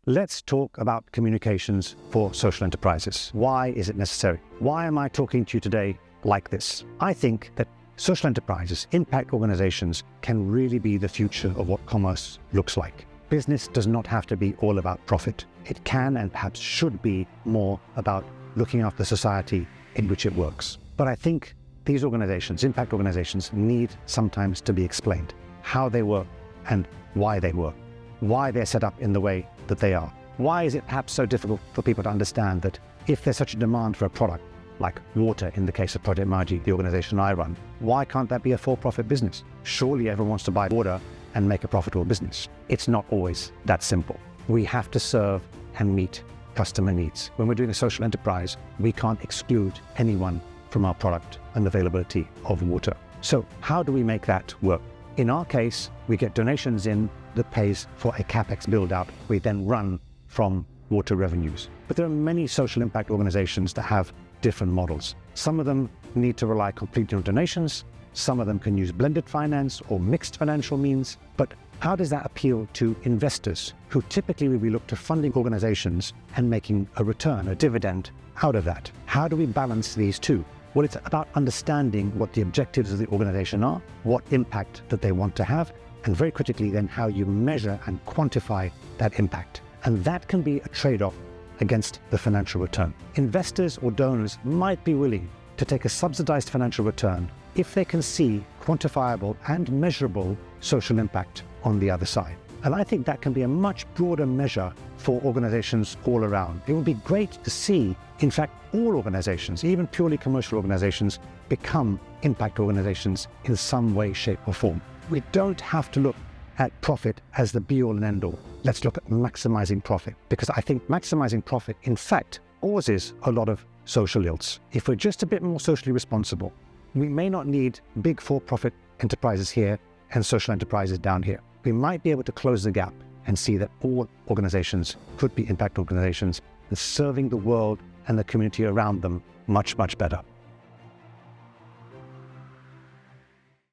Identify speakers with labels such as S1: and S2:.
S1: Let's talk about communications for social enterprises. Why is it necessary? Why am I talking to you today like this? I think that social enterprises, impact organizations, can really be the future of what commerce looks like. Business does not have to be all about profit. It can and perhaps should be more about looking after the society in which it works. But I think these organizations, impact organizations, need sometimes to be explained how they work and why they work, why they're set up in the way that they are. Why is it perhaps so difficult for people to understand that if there's such a demand for a product, like water in the case of Project Margie, the organization I run, why can't that be a for-profit business? Surely everyone wants to buy water and make a profitable business. It's not always that simple. We have to serve and meet customer needs. When we're doing a social enterprise, we can't exclude anyone from our product and availability of water. So how do we make that work? In our case, we get donations in that pays for a CapEx build-out. We then run from water revenues. But there are many social impact organizations that have different models. Some of them need to rely completely on donations. Some of them can use blended finance or mixed financial means. But how does that appeal to investors who typically will be looked to funding organizations and making a return, a dividend out of that? How do we balance these two? Well, it's about understanding what the objectives of the organization are, what impact that they want to have, and very critically then how you measure and quantify that impact. And that can be a trade-off against the financial return. Investors or donors might be willing to take a subsidized financial return if they can see quantifiable and measurable social impact on the other side. And I think that can be a much broader measure for organizations all around. It would be great to see, in fact, all organizations, even purely commercial organizations, become impact organizations in some way, shape or form. We don't have to look at profit as the be-all and end-all. Let's look at maximizing profit, because I think maximizing profit, in fact, causes a lot of social ills. If we're just a bit more socially responsible, we may not need big for-profit enterprises here and social enterprises down here. We might be able to close the gap and see that all organizations could be impact organizations and serving the world and the community around them much, much better.